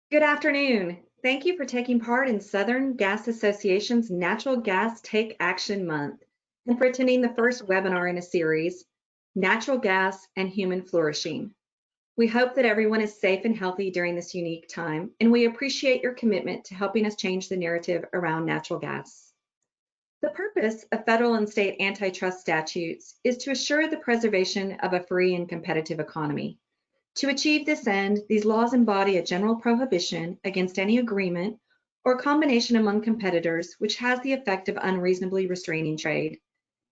Good afternoon. Thank you for taking part in Southern Gas Association's Natural Gas Take Action Month and for attending the first webinar in a series, Natural Gas and Human Flourishing. We hope that everyone is safe and healthy during this unique time, and we appreciate your commitment to helping us change the narrative around natural gas. The purpose of federal and state antitrust statutes is to assure the preservation of a free and competitive economy. To achieve this end, these laws embody a general prohibition against any agreement or combination among competitors which has the effect of unreasonably restraining trade.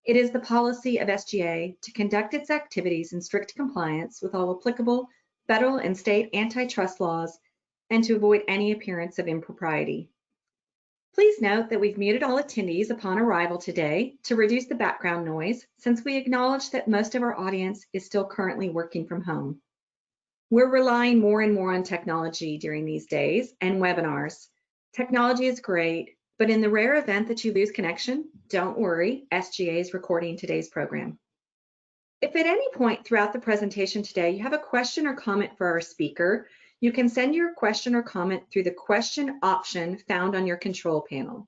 It is the policy of SGA to conduct its activities in strict compliance with all applicable federal and state antitrust laws and to avoid any appearance of impropriety. Please note that we've muted all attendees upon arrival today to reduce the background noise, since we acknowledge that most of our audience is still currently working from home. We're relying more and more on technology during these days and webinars. Technology is great, but in the rare event that you lose connection, don't worry, SGA is recording today's program. If at any point throughout the presentation today you have a question or comment for our speaker, you can send your question or comment through the question option found on your control panel.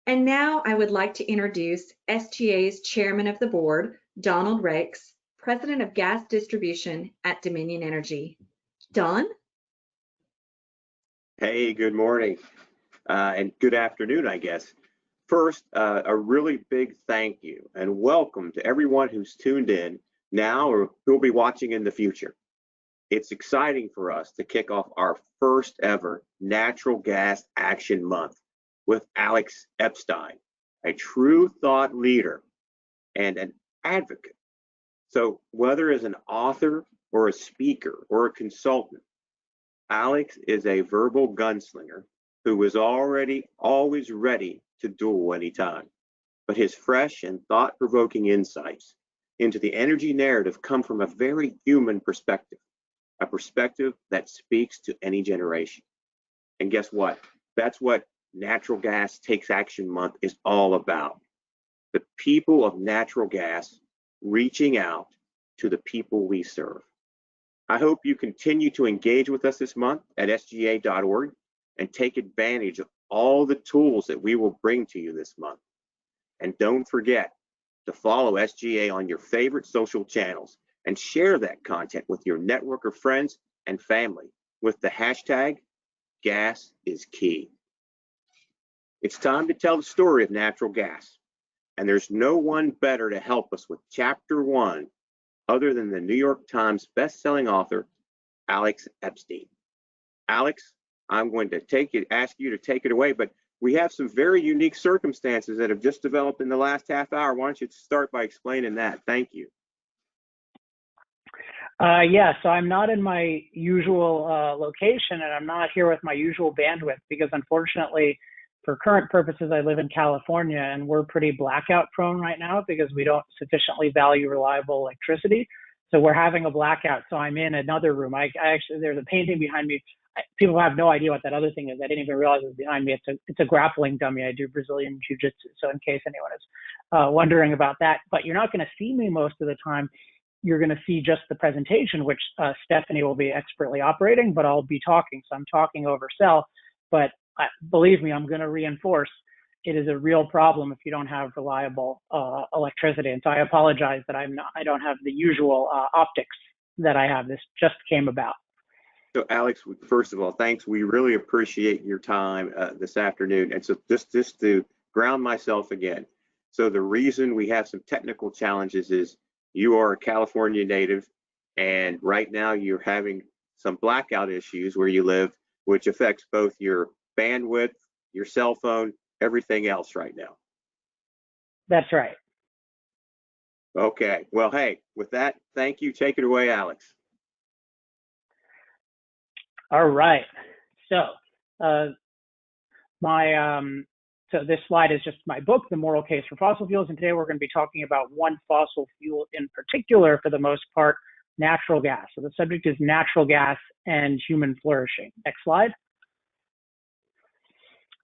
And now I would like to introduce SGA's Chairman of the Board, Donald Rakes, President of Gas Distribution at Dominion Energy. Don? Hey, good morning and good afternoon, I guess. First, a really big thank you and welcome to everyone who's tuned in now or who will be watching in the future. It's exciting for us to kick off our first ever Natural Gas Action Month with Alex Epstein, a true thought leader and an advocate. So whether as an author or a speaker or a consultant, Alex is a verbal gunslinger who is always ready to duel anytime. But his fresh and thought-provoking insights into the energy narrative come from a very human perspective, a perspective that speaks to any generation. And guess what? That's what Natural Gas Takes Action Month is all about. The people of natural gas reaching out to the people we serve. I hope you continue to engage with us this month at sga.org and take advantage of all the tools that we will bring to you this month. And don't forget to follow SGA on your favorite social channels and share that content with your network of friends and family with the hashtag #GasIsKey. It's time to tell the story of natural gas. And there's no one better to help us with Chapter 1 other than the New York Times best-selling author, Alex Epstein. Alex, I'm going to ask you to take it away, but we have some very unique circumstances that have just developed in the last half hour. Why don't you start by explaining that? Thank you. Yeah, so I'm not in my usual location, and I'm not here with my usual bandwidth because unfortunately, for current purposes, I live in California, and we're pretty blackout prone right now because we don't sufficiently value reliable electricity. So we're having a blackout. So I'm in another room. I actually, there's a painting behind me. People have no idea what that other thing is. I didn't even realize it was behind me. It's a grappling dummy. I do Brazilian jiu-jitsu. So in case anyone is wondering about that, but you're not going to see me most of the time. You're going to see just the presentation, which Stephanie will be expertly operating, but I'll be talking. So I'm talking over cell, but believe me, I'm going to reinforce it is a real problem if you don't have reliable electricity. And so I apologize that I don't have the usual optics that I have. This just came about. So Alex, first of all, thanks. We really appreciate your time this afternoon. And so just to ground myself again. So the reason we have some technical challenges is you are a California native, and right now you're having some blackout issues where you live, which affects both your bandwidth, your cell phone, everything else right now. That's right. Okay. Well, hey, with that, thank you. Take it away, Alex. All right. So so this slide is just my book, The Moral Case for Fossil Fuels. And today we're going to be talking about one fossil fuel in particular, for the most part, natural gas. So the subject is natural gas and human flourishing. Next slide.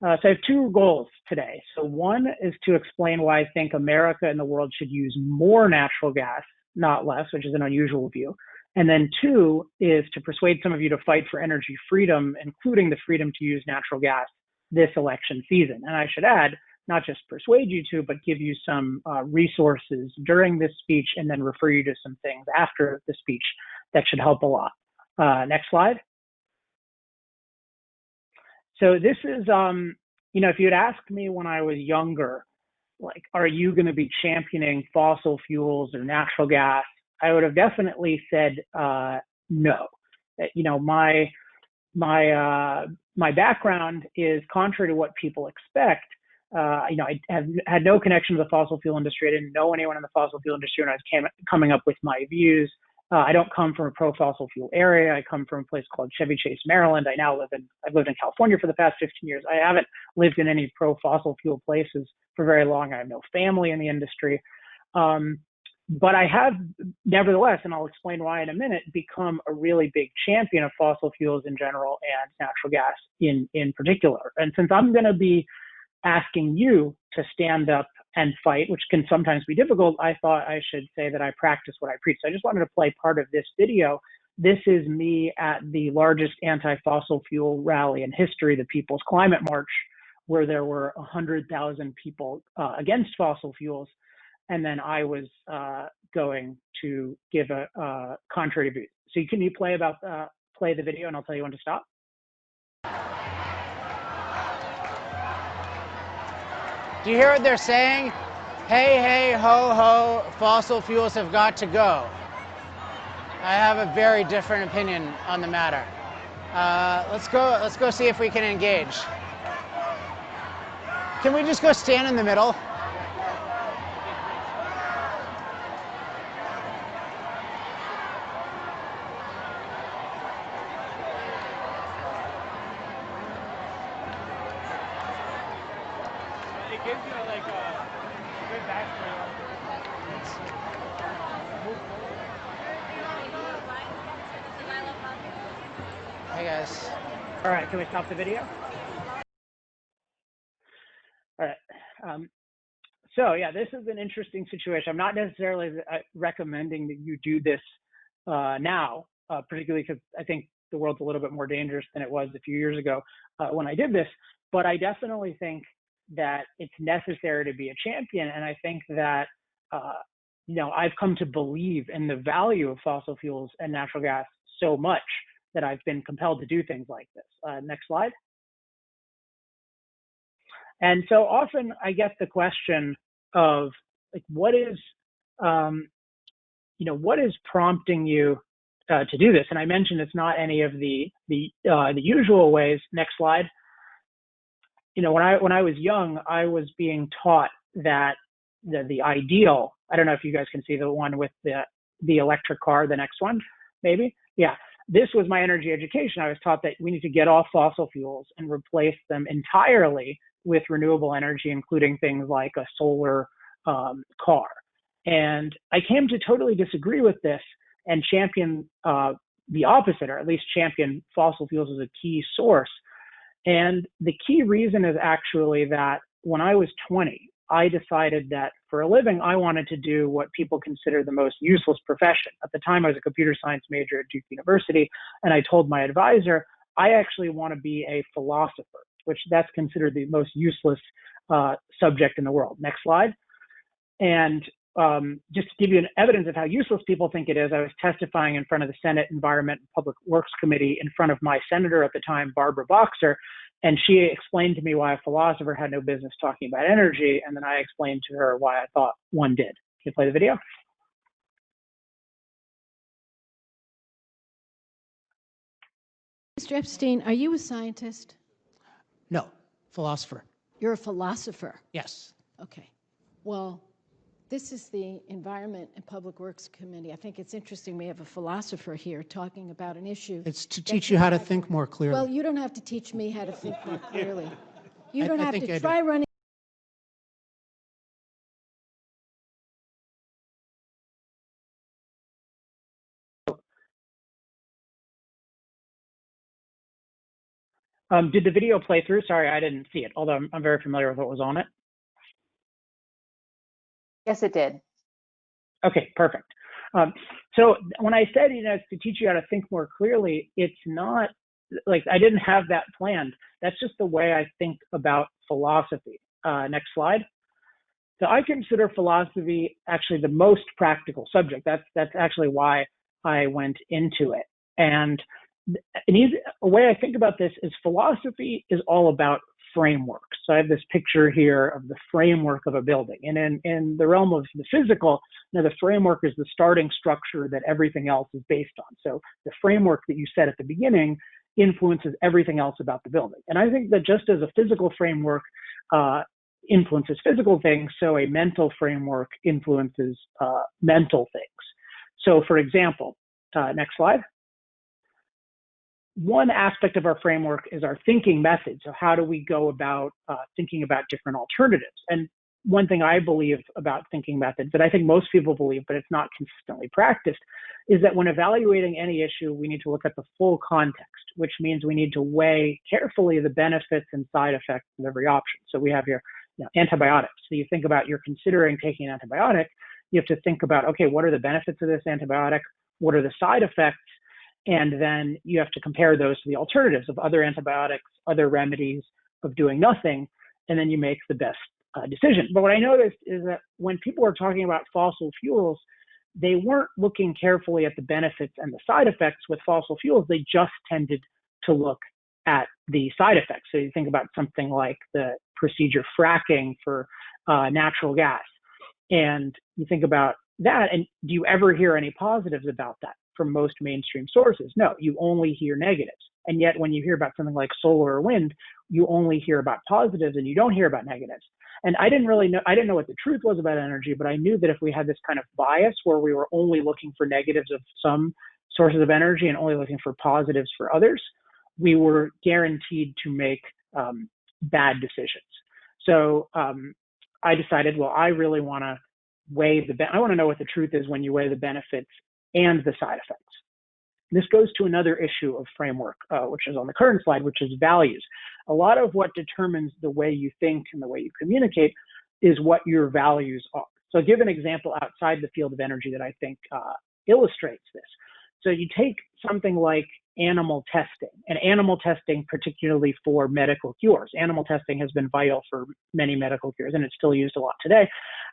So I have two goals today. So one is to explain why I think America and the world should use more natural gas, not less, which is an unusual view. And then 2 is to persuade some of you to fight for energy freedom, including the freedom to use natural gas this election season. And I should add, not just persuade you to, but give you some resources during this speech and then refer you to some things after the speech that should help a lot. Next slide. So this is, if you had asked me when I was younger, like, are you going to be championing fossil fuels or natural gas? I would have definitely said no. My background is contrary to what people expect. I have had no connection to the fossil fuel industry. I didn't know anyone in the fossil fuel industry when I was coming up with my views. I don't come from a pro-fossil fuel area. I come from a place called Chevy Chase, Maryland. I've lived in California for the past 15 years. I haven't lived in any pro-fossil fuel places for very long. I have no family in the industry. But I have, nevertheless, and I'll explain why in a minute, become a really big champion of fossil fuels in general and natural gas in particular. And since I'm going to be asking you to stand up and fight, which can sometimes be difficult, I thought I should say that I practice what I preach. So I just wanted to play part of this video. This is me at the largest anti-fossil fuel rally in history, the People's Climate March, where there were 100,000 people against fossil fuels. And then I was going to give a contrary view. So can you play the video and I'll tell you when to stop? Do you hear what they're saying? Hey, hey, ho, ho, fossil fuels have got to go. I have a very different opinion on the matter. Let's go see if we can engage. Can we just go stand in the middle? It gives you like a good background. Hey guys. All right, can we stop the video? All right. So yeah, this is an interesting situation. I'm not necessarily recommending that you do this now, particularly because I think the world's a little bit more dangerous than it was a few years ago when I did this. But I definitely think that it's necessary to be a champion. And I think that, I've come to believe in the value of fossil fuels and natural gas so much that I've been compelled to do things like this. Next slide. And so often I get the question of like, what is prompting you to do this? And I mentioned it's not any of the usual ways. Next slide. When I was young, I was being taught that the ideal, I don't know if you guys can see the one with the electric car, the next one, maybe. Yeah, this was my energy education. I was taught that we need to get off fossil fuels and replace them entirely with renewable energy, including things like a solar car. And I came to totally disagree with this and champion the opposite, or at least champion fossil fuels as a key source. And the key reason is actually that when I was 20, I decided that for a living, I wanted to do what people consider the most useless profession. At the time, I was a computer science major at Duke University, and I told my advisor, I actually want to be a philosopher, which that's considered the most useless subject in the world. Next slide. And just to give you an evidence of how useless people think it is, I was testifying in front of the Senate Environment and Public Works Committee in front of my senator at the time, Barbara Boxer, and she explained to me why a philosopher had no business talking about energy, and then I explained to her why I thought one did. Can you play the video? Mr. Epstein, are you a scientist? No, philosopher. You're a philosopher. Yes. Okay. Well, this is the Environment and Public Works Committee. I think it's interesting we have a philosopher here talking about an issue. It's to teach you how to think more clearly. Well, you don't have to teach me how to think more clearly. You don't have to try running. Did the video play through? Sorry, I didn't see it, although I'm very familiar with what was on it. Yes, it did. Okay, perfect. So when I said, to teach you how to think more clearly, it's not like I didn't have that planned. That's just the way I think about philosophy. Next slide. So I consider philosophy actually the most practical subject. That's actually why I went into it. And a way I think about this is philosophy is all about frameworks. So I have this picture here of the framework of a building. And in the realm of the physical, the framework is the starting structure that everything else is based on. So the framework that you set at the beginning influences everything else about the building. And I think that just as a physical framework influences physical things, so a mental framework influences mental things. So for example, next slide. One aspect of our framework is our thinking method. So how do we go about thinking about different alternatives? And one thing I believe about thinking methods that I think most people believe, but it's not consistently practiced, is that when evaluating any issue, we need to look at the full context, which means we need to weigh carefully the benefits and side effects of every option. So we have here antibiotics. So you think about, you're considering taking an antibiotic, you have to think about, okay, what are the benefits of this antibiotic? What are the side effects? And then you have to compare those to the alternatives of other antibiotics, other remedies, of doing nothing, and then you make the best decision. But what I noticed is that when people were talking about fossil fuels, they weren't looking carefully at the benefits and the side effects with fossil fuels. They just tended to look at the side effects. So you think about something like the procedure fracking for natural gas, and you think about that, and do you ever hear any positives about that from most mainstream sources? No, you only hear negatives. And yet when you hear about something like solar or wind, you only hear about positives and you don't hear about negatives. And I didn't know what the truth was about energy, but I knew that if we had this kind of bias where we were only looking for negatives of some sources of energy and only looking for positives for others, we were guaranteed to make bad decisions. So I decided, well, I really want to I want to know what the truth is when you weigh the benefits and the side effects. This goes to another issue of framework, which is on the current slide, which is values. A lot of what determines the way you think and the way you communicate is what your values are. So I'll give an example outside the field of energy that I think illustrates this. So you take something like animal testing, and animal testing particularly for medical cures. Animal testing has been vital for many medical cures, and it's still used a lot today.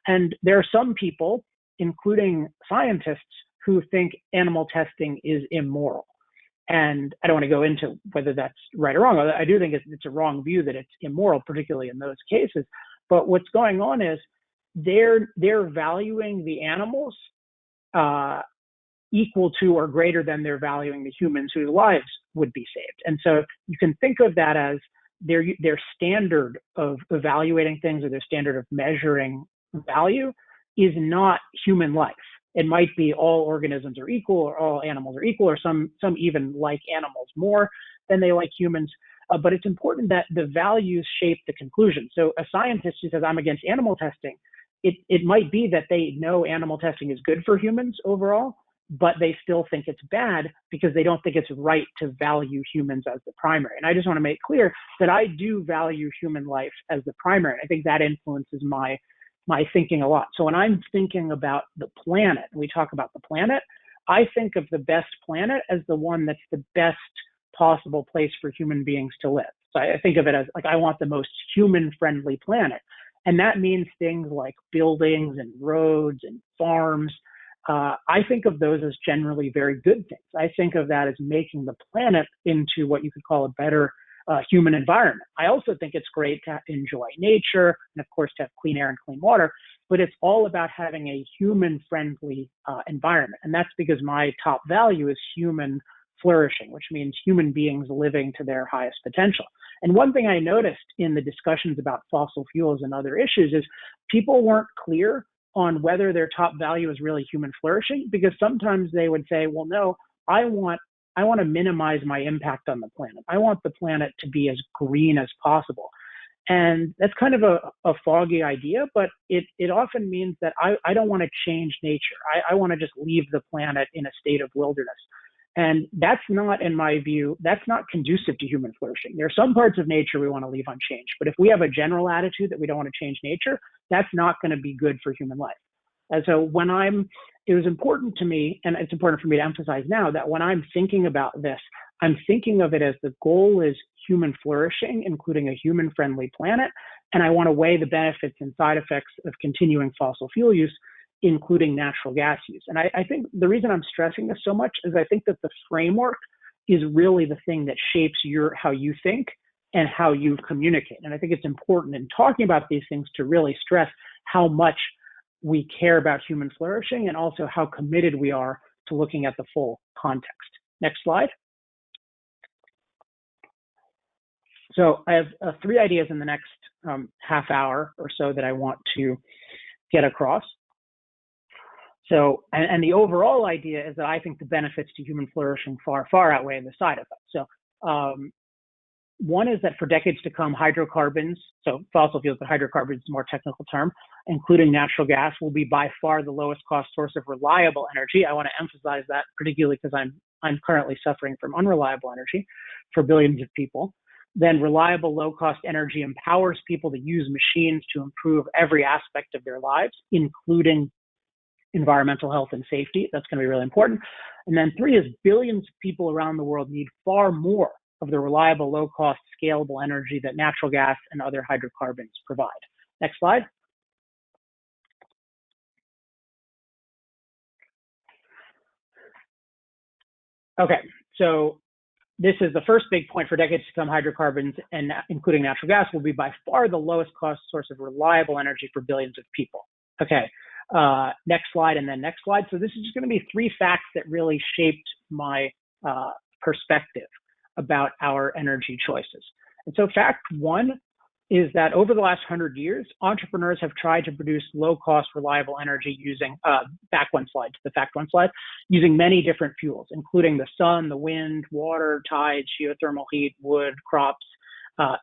And there are some people, including scientists, who think animal testing is immoral. And I don't want to go into whether that's right or wrong. I do think it's a wrong view that it's immoral, particularly in those cases. But what's going on is they're valuing the animals equal to or greater than they're valuing the humans whose lives would be saved. And so you can think of that as their standard of evaluating things, or their standard of measuring value, is not human life. It might be all organisms are equal, or all animals are equal, or some even like animals more than they like humans. But it's important that the values shape the conclusion. So a scientist who says, I'm against animal testing, it might be that they know animal testing is good for humans overall, but they still think it's bad because they don't think it's right to value humans as the primary. And I just want to make clear that I do value human life as the primary. I think that influences my thinking a lot. So when I'm thinking about the planet, and we talk about the planet, I think of the best planet as the one that's the best possible place for human beings to live. So I think of it as like, I want the most human-friendly planet. And that means things like buildings and roads and farms. I think of those as generally very good things. I think of that as making the planet into what you could call a better human environment. I also think it's great to enjoy nature and, of course, to have clean air and clean water, but it's all about having a human-friendly environment. And that's because my top value is human flourishing, which means human beings living to their highest potential. And one thing I noticed in the discussions about fossil fuels and other issues is people weren't clear on whether their top value is really human flourishing, because sometimes they would say, well, no, I want to minimize my impact on the planet. I want the planet to be as green as possible. And that's kind of a foggy idea, but it often means that I don't want to change nature. I want to just leave the planet in a state of wilderness. And that's not, in my view, that's not conducive to human flourishing. There are some parts of nature we want to leave unchanged, but if we have a general attitude that we don't want to change nature, that's not going to be good for human life. And so when I'm it was important to me, and it's important for me to emphasize now, that when I'm thinking about this, I'm thinking of it as the goal is human flourishing, including a human-friendly planet, and I want to weigh the benefits and side effects of continuing fossil fuel use, including natural gas use. And I think the reason I'm stressing this so much is I think that the framework is really the thing that shapes how you think and how you communicate. And I think it's important in talking about these things to really stress how much we care about human flourishing and also how committed we are to looking at the full context. Next slide. So I have 3 ideas in the next half hour or so that I want to get across. So, and the overall idea is that I think the benefits to human flourishing far, far outweigh the side effects. So one is that for decades to come, hydrocarbons, so fossil fuels, but hydrocarbons is a more technical term, including natural gas, will be by far the lowest cost source of reliable energy. I want to emphasize that particularly because I'm currently suffering from unreliable energy for billions of people. Then reliable, low-cost energy empowers people to use machines to improve every aspect of their lives, including environmental health and safety. That's going to be really important. And then 3 is billions of people around the world need far more of the reliable, low-cost, scalable energy that natural gas and other hydrocarbons provide. Next slide. Okay, so this is the first big point. For decades to come, hydrocarbons, and including natural gas, will be by far the lowest cost source of reliable energy for billions of people. Okay, next slide and then next slide. So this is just going to be 3 facts that really shaped my perspective about our energy choices. And so fact 1 is that over the last 100 years, entrepreneurs have tried to produce low-cost, reliable energy using, back 1 slide, to the fact 1 slide, using many different fuels, including the sun, the wind, water, tides, geothermal heat, wood, crops,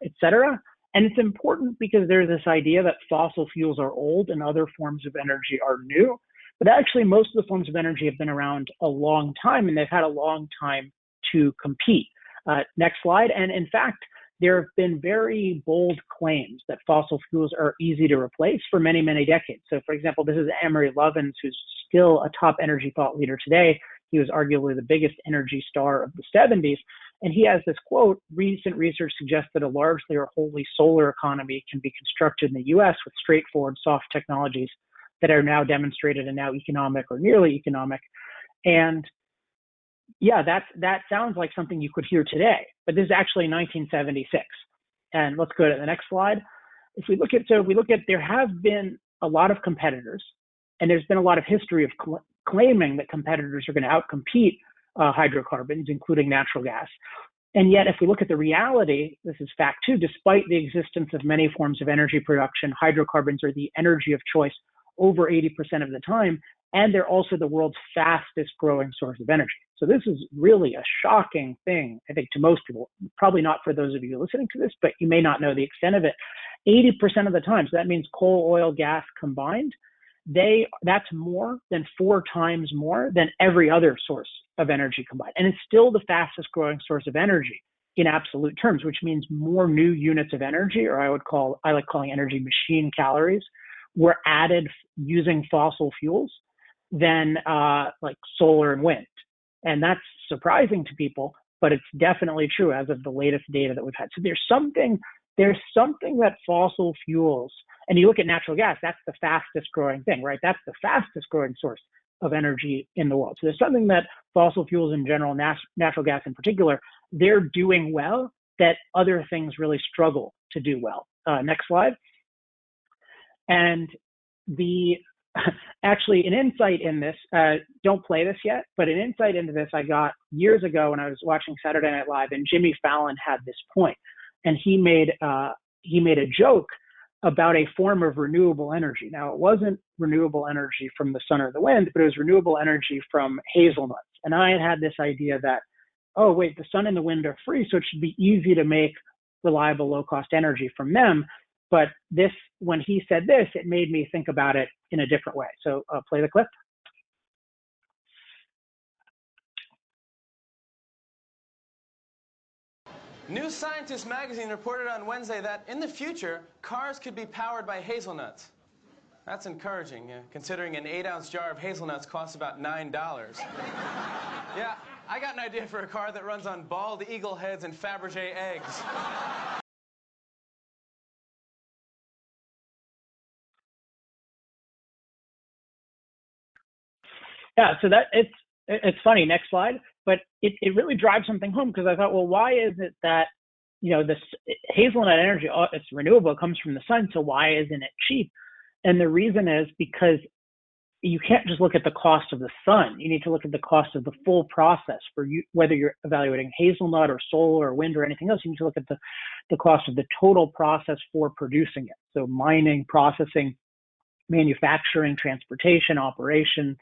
etc. And it's important because there's this idea that fossil fuels are old and other forms of energy are new. But actually, most of the forms of energy have been around a long time, and they've had a long time to compete. Next slide. And in fact, there have been very bold claims that fossil fuels are easy to replace for many, many decades. So for example, this is Amory Lovins, who's still a top energy thought leader today. He was arguably the biggest energy star of the 70s. And he has this quote: recent research suggests that a largely or wholly solar economy can be constructed in the US with straightforward soft technologies that are now demonstrated and now economic or nearly economic. And yeah, that sounds like something you could hear today, but this is actually 1976. And let's go to the next slide. If we look at, there have been a lot of competitors, and there's been a lot of history of claiming that competitors are going to outcompete hydrocarbons, including natural gas. And yet, if we look at the reality, this is fact 2, despite the existence of many forms of energy production, hydrocarbons are the energy of choice over 80% of the time, and they're also the world's fastest growing source of energy. So this is really a shocking thing, I think, to most people. Probably not for those of you listening to this, but you may not know the extent of it. 80% of the time, so that means coal, oil, gas combined, that's more than 4 times more than every other source of energy combined. And it's still the fastest growing source of energy in absolute terms, which means more new units of energy, or I like calling energy machine calories, were added using fossil fuels than like solar and wind. And that's surprising to people, but it's definitely true as of the latest data that we've had. So there's something that fossil fuels, and you look at natural gas, that's the fastest growing thing, right? That's the fastest growing source of energy in the world. So there's something that fossil fuels in general, natural gas in particular, they're doing well that other things really struggle to do well. Next slide. And actually an insight in this, don't play this yet, but an insight into this I got years ago when I was watching Saturday Night Live, and Jimmy Fallon had this point, and he made a joke about a form of renewable energy. Now, it wasn't renewable energy from the sun or the wind, but it was renewable energy from hazelnuts. And I had this idea that, oh wait, the sun and the wind are free, so it should be easy to make reliable, low-cost energy from them. But this, when he said this, it made me think about it in a different way. So play the clip. New Scientist magazine reported on Wednesday that in the future, cars could be powered by hazelnuts. That's encouraging, considering an 8-ounce jar of hazelnuts costs about $9. Yeah, I got an idea for a car that runs on bald eagle heads and Fabergé eggs. Yeah, so that it's funny. Next slide, but it really drives something home, because I thought, well, why is it that this hazelnut energy, it's renewable, it comes from the sun, so why isn't it cheap? And the reason is because you can't just look at the cost of the sun. You need to look at the cost of the full process for you, whether you're evaluating hazelnut or solar or wind or anything else. You need to look at the cost of the total process for producing it. So mining, processing, manufacturing, transportation, operation,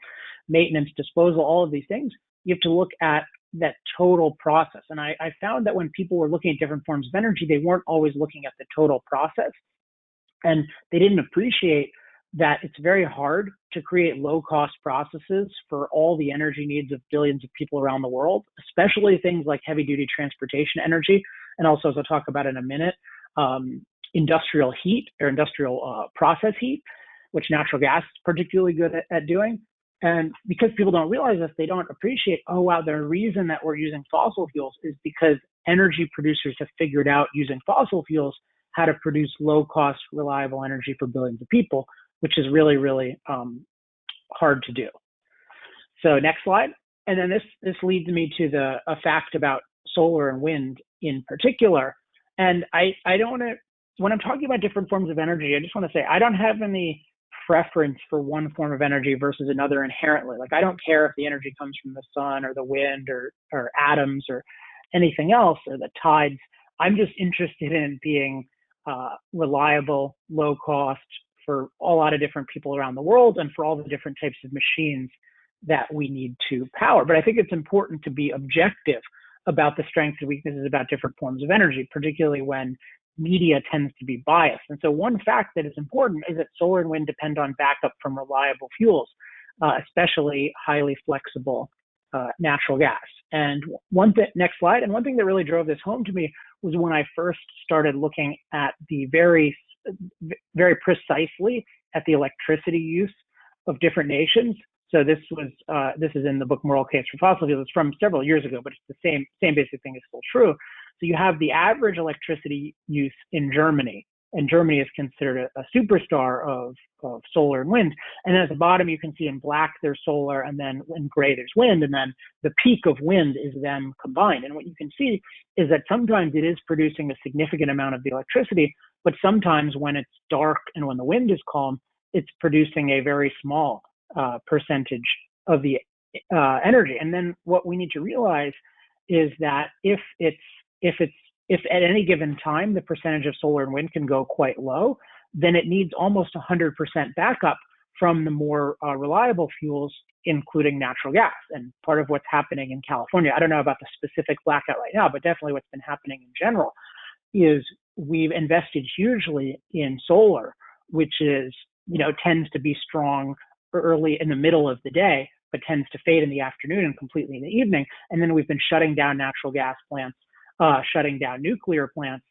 maintenance, disposal, all of these things. You have to look at that total process. And I found that when people were looking at different forms of energy, they weren't always looking at the total process. And they didn't appreciate that it's very hard to create low-cost processes for all the energy needs of billions of people around the world, especially things like heavy-duty transportation energy, and also, as I'll talk about in a minute, industrial heat or industrial process heat, which natural gas is particularly good at doing. And because people don't realize this, they don't appreciate, oh, wow, the reason that we're using fossil fuels is because energy producers have figured out, using fossil fuels, how to produce low-cost, reliable energy for billions of people, which is really, really hard to do. So next slide. And then this leads me to a fact about solar and wind in particular. And I don't want to, when I'm talking about different forms of energy, I just want to say I don't have any preference for one form of energy versus another inherently. Like, I don't care if the energy comes from the sun or the wind or atoms or anything else, or the tides. I'm just interested in being reliable, low cost for a lot of different people around the world and for all the different types of machines that we need to power. But I think it's important to be objective about the strengths and weaknesses about different forms of energy, particularly when media tends to be biased. And so one fact that is important is that solar and wind depend on backup from reliable fuels, especially highly flexible natural gas. And next slide. And one thing that really drove this home to me was when I first started looking at the very precisely at the electricity use of different nations. So this is in the book Moral Case for Fossil Fuels. It's from several years ago, but it's the same basic thing is still true. So you have the average electricity use in Germany, and Germany is considered a superstar of solar and wind. And then at the bottom, you can see in black there's solar, and then in gray there's wind, and then the peak of wind is them combined. And what you can see is that sometimes it is producing a significant amount of the electricity, but sometimes when it's dark and when the wind is calm, it's producing a very small percentage of the energy. And then what we need to realize is that if at any given time the percentage of solar and wind can go quite low, then it needs almost 100% backup from the more reliable fuels, including natural gas. And part of what's happening in California, I don't know about the specific blackout right now, but definitely what's been happening in general, is we've invested hugely in solar, which is, tends to be strong early in the middle of the day, but tends to fade in the afternoon and completely in the evening. And then we've been shutting down natural gas plants, shutting down nuclear plants.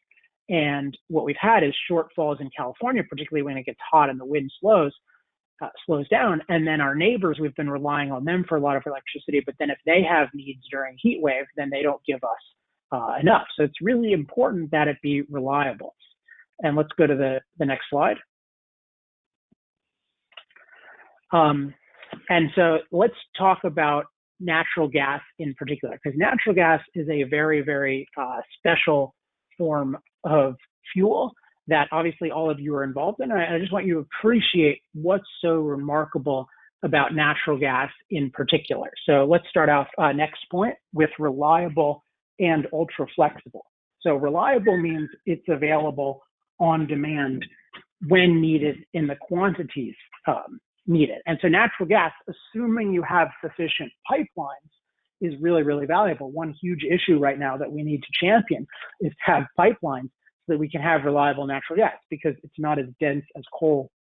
And what we've had is shortfalls in California, particularly when it gets hot and the wind slows down. And then our neighbors, we've been relying on them for a lot of electricity, but then if they have needs during heat wave, then they don't give us enough. So it's really important that it be reliable. And let's go to the next slide. And so let's talk about natural gas in particular, because natural gas is a very, very special form of fuel that obviously all of you are involved in. And I just want you to appreciate what's so remarkable about natural gas in particular. So let's start off next point with reliable and ultra flexible. So reliable means it's available on demand when needed in the quantities needed. And so natural gas, assuming you have sufficient pipelines, is really, really valuable. One huge issue right now that we need to champion is to have pipelines so that we can have reliable natural gas, because it's not as dense as coal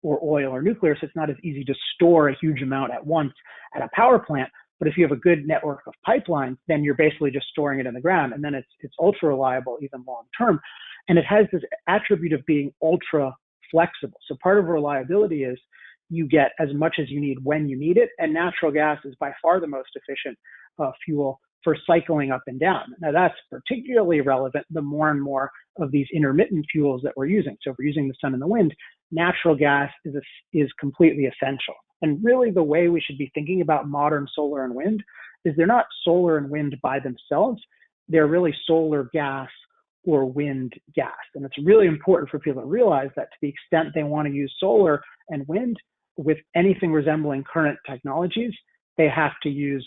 or oil or nuclear, so it's not as easy to store a huge amount at once at a power plant. But if you have a good network of pipelines, then you're basically just storing it in the ground, and then it's ultra reliable even long term. And it has this attribute of being ultra flexible. So part of reliability is you get as much as you need when you need it, and natural gas is by far the most efficient fuel for cycling up and down. Now that's particularly relevant the more and more of these intermittent fuels that we're using. So if we're using the sun and the wind, natural gas is completely essential. And really the way we should be thinking about modern solar and wind is they're not solar and wind by themselves. They're really solar gas or wind gas. And it's really important for people to realize that to the extent they want to use solar and wind with anything resembling current technologies, they have to use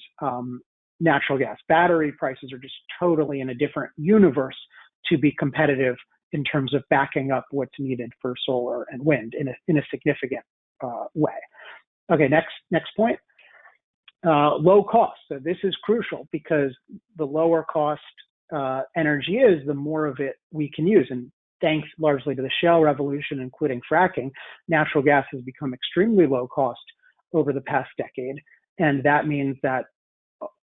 natural gas. Battery prices are just totally in a different universe to be competitive in terms of backing up what's needed for solar and wind in a significant way. Okay, next point. Low cost. So this is crucial because the lower cost energy is, the more of it we can use. And thanks largely to the shale revolution, including fracking, natural gas has become extremely low cost over the past decade. And that means that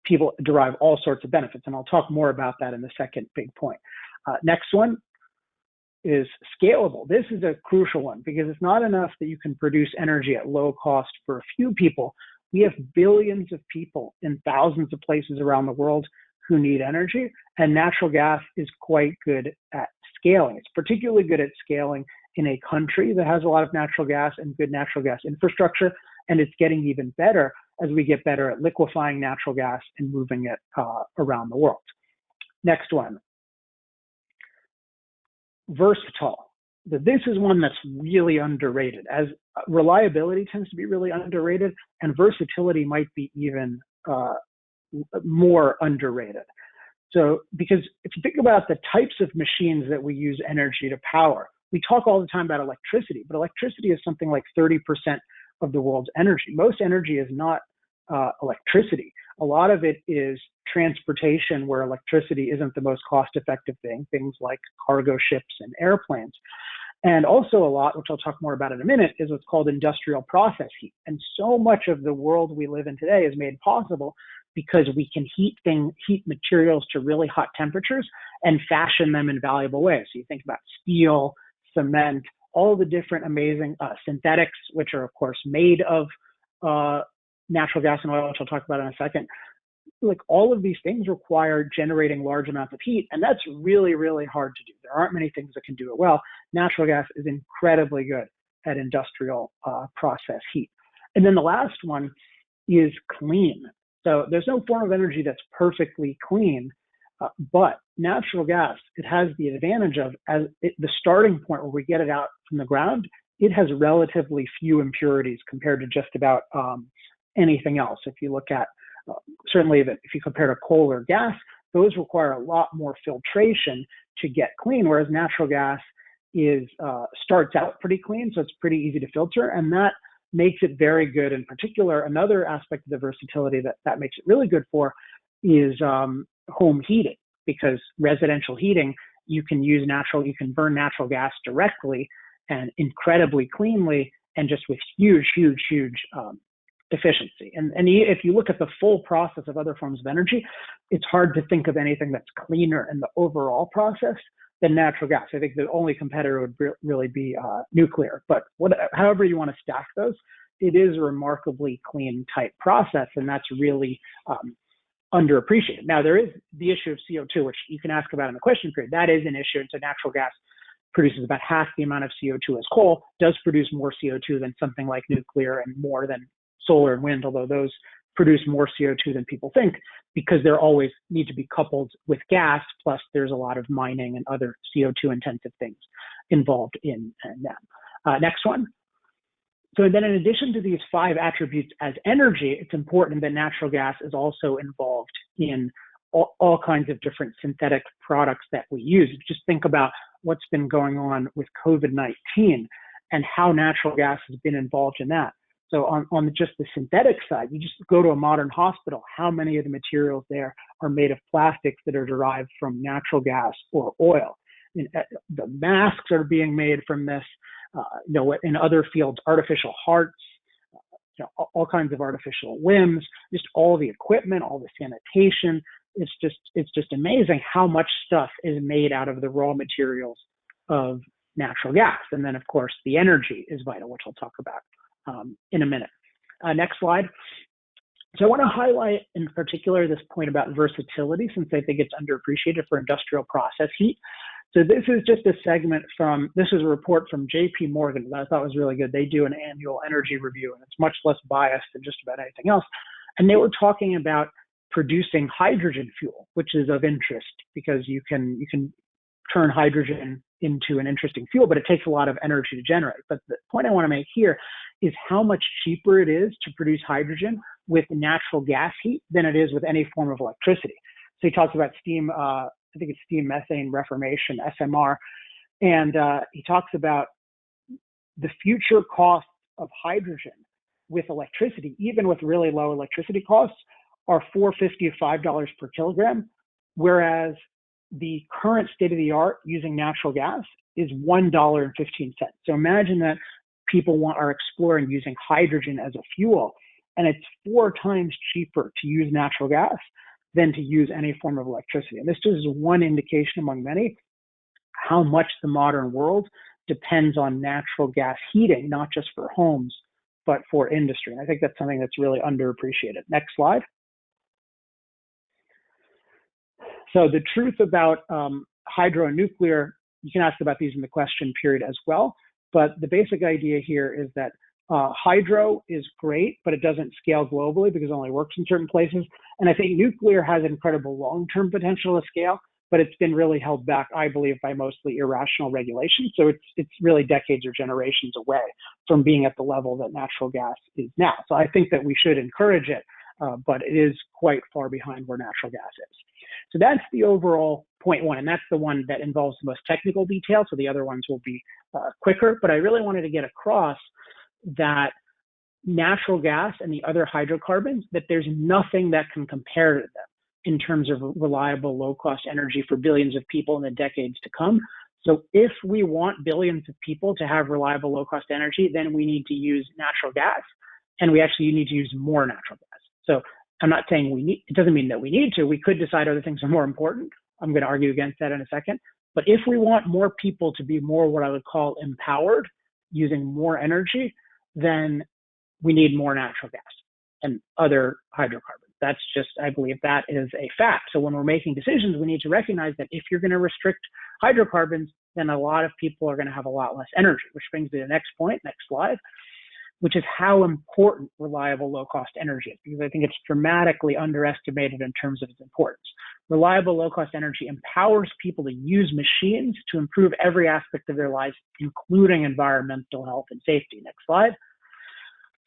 people derive all sorts of benefits. And I'll talk more about that in the second big point. Next one is scalable. This is a crucial one because it's not enough that you can produce energy at low cost for a few people. We have billions of people in thousands of places around the world who need energy, and natural gas is quite good at scaling. It's particularly good at scaling in a country that has a lot of natural gas and good natural gas infrastructure, and it's getting even better as we get better at liquefying natural gas and moving it around the world. Next one, versatile. This is one that's really underrated, as reliability tends to be really underrated, and versatility might be even more underrated. So, because if you think about the types of machines that we use energy to power, we talk all the time about electricity, but electricity is something like 30% of the world's energy. Most energy is not electricity. A lot of it is transportation, where electricity isn't the most cost-effective thing, things like cargo ships and airplanes. And also a lot, which I'll talk more about in a minute, is what's called industrial process heat. And so much of the world we live in today is made possible because we can heat materials to really hot temperatures and fashion them in valuable ways. So you think about steel, cement, all the different amazing synthetics, which are of course made of natural gas and oil, which I'll talk about in a second. Like all of these things require generating large amounts of heat, and that's really, really hard to do. There aren't many things that can do it well. Natural gas is incredibly good at industrial process heat. And then the last one is clean. So there's no form of energy that's perfectly clean, but natural gas, it has the advantage of, the starting point where we get it out from the ground, it has relatively few impurities compared to just about anything else. If you look at, certainly if you compare to coal or gas, those require a lot more filtration to get clean, whereas natural gas starts out pretty clean, so it's pretty easy to filter, and that makes it very good. In particular, another aspect of the versatility that makes it really good for is home heating, because residential heating, you can burn natural gas directly and incredibly cleanly, and just with huge efficiency. And if you look at the full process of other forms of energy, it's hard to think of anything that's cleaner in the overall process than natural gas. I think the only competitor would really be nuclear. But however you want to stack those, it is a remarkably clean type process, and that's really underappreciated. Now, there is the issue of CO2, which you can ask about in the question period. That is an issue. And so natural gas produces about half the amount of CO2 as coal, does produce more CO2 than something like nuclear and more than solar and wind, although those produce more CO2 than people think, because they always need to be coupled with gas, plus there's a lot of mining and other CO2 intensive things involved in them. Next one. So then in addition to these 5 attributes as energy, it's important that natural gas is also involved in all kinds of different synthetic products that we use. Just think about what's been going on with COVID-19 and how natural gas has been involved in that. So on just the synthetic side, you just go to a modern hospital, how many of the materials there are made of plastics that are derived from natural gas or oil? The masks are being made from this, in other fields, artificial hearts, all kinds of artificial limbs, just all the equipment, all the sanitation. It's just amazing how much stuff is made out of the raw materials of natural gas. And then, of course, the energy is vital, which I'll talk about in a minute. Next slide. So I want to highlight in particular this point about versatility, since I think it's underappreciated for industrial process heat. So this is just a segment this is a report from JP Morgan that I thought was really good. They do an annual energy review, and it's much less biased than just about anything else. And they were talking about producing hydrogen fuel, which is of interest because you can turn hydrogen into an interesting fuel, but it takes a lot of energy to generate. But the point I want to make here is how much cheaper it is to produce hydrogen with natural gas heat than it is with any form of electricity. So he talks about steam, I think it's steam methane reformation, SMR, and he talks about the future cost of hydrogen with electricity, even with really low electricity costs, are $4.50 to $5 per kilogram, whereas the current state of the art using natural gas is $1.15. So imagine that people are exploring using hydrogen as a fuel, and it's 4 times cheaper to use natural gas than to use any form of electricity. And this is one indication among many how much the modern world depends on natural gas heating, not just for homes, but for industry. And I think that's something that's really underappreciated. Next slide. So the truth about hydro and nuclear, you can ask about these in the question period as well, but the basic idea here is that hydro is great, but it doesn't scale globally because it only works in certain places. And I think nuclear has incredible long-term potential to scale, but it's been really held back, I believe, by mostly irrational regulation. So it's really decades or generations away from being at the level that natural gas is now. So I think that we should encourage it, but it is quite far behind where natural gas is. So that's the overall point one, and that's the one that involves the most technical detail. So the other ones will be quicker, but I really wanted to get across that natural gas and the other hydrocarbons, that there's nothing that can compare to them in terms of reliable, low-cost energy for billions of people in the decades to come. So if we want billions of people to have reliable, low-cost energy, then we need to use natural gas, and we actually need to use more natural gas. So I'm not saying it doesn't mean that we need to. We could decide other things are more important. I'm going to argue against that in a second. But if we want more people to be more what I would call empowered, using more energy, then we need more natural gas and other hydrocarbons. That's just, I believe that is a fact. So when we're making decisions, we need to recognize that if you're going to restrict hydrocarbons, then a lot of people are going to have a lot less energy, which brings me to the next point, next slide, which is how important reliable low-cost energy is, because I think it's dramatically underestimated in terms of its importance. Reliable low-cost energy empowers people to use machines to improve every aspect of their lives, including environmental health and safety. Next slide.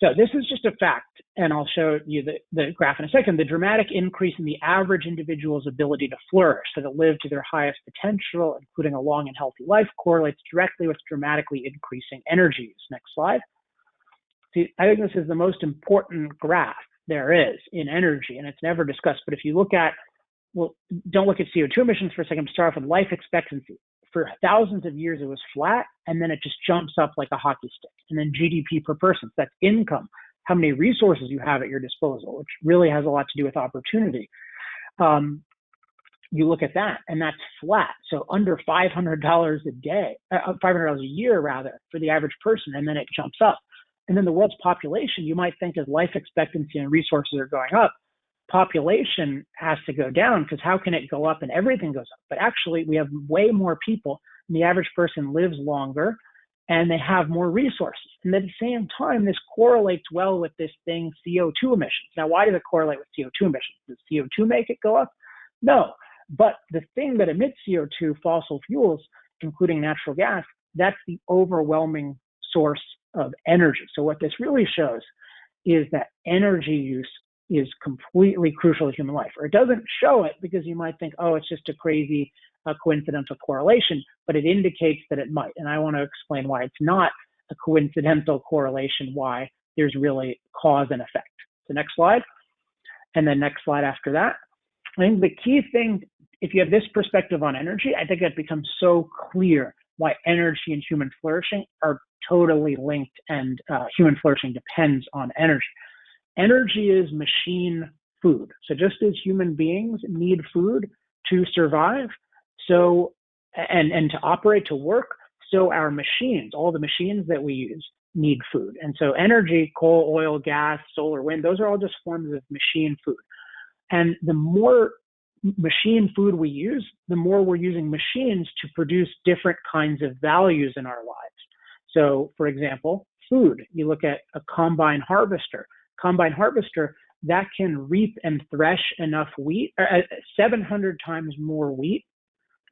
So this is just a fact, and I'll show you the graph in a second. The dramatic increase in the average individual's ability to flourish, so to live to their highest potential, including a long and healthy life, correlates directly with dramatically increasing energy use. Next slide. See, I think this is the most important graph there is in energy, and it's never discussed. But if you look at, well, don't look at CO2 emissions for a second, start off with life expectancy. For thousands of years, it was flat, and then it just jumps up like a hockey stick. And then GDP per person, that's income, how many resources you have at your disposal, which really has a lot to do with opportunity. You look at that, and that's flat. So under $500 a day, $500 a year rather, for the average person, and then it jumps up. And then the world's population, you might think as life expectancy and resources are going up, population has to go down, because how can it go up and everything goes up? But actually, we have way more people, and the average person lives longer, and they have more resources. And at the same time, this correlates well with this thing, CO2 emissions. Now, why does it correlate with CO2 emissions? Does CO2 make it go up? No. But the thing that emits CO2, fossil fuels, including natural gas, that's the overwhelming source of energy. So what this really shows is that energy use is completely crucial to human life. Or it doesn't show it because you might think, oh, it's just a crazy coincidental correlation, but it indicates that it might. And I want to explain why it's not a coincidental correlation, why there's really cause and effect. So next slide. And then next slide after that. I think the key thing, if you have this perspective on energy, I think it becomes so clear why energy and human flourishing are totally linked, and human flourishing depends on energy. Energy is machine food. So just as human beings need food to survive, so and to operate, to work, so our machines, all the machines that we use, need food. And so energy, coal, oil, gas, solar, wind, those are all just forms of machine food. And the more machine food we use, the more we're using machines to produce different kinds of values in our lives. So, for example, food. You look at a combine harvester. Combine harvester, that can reap and thresh enough wheat, 700 times more wheat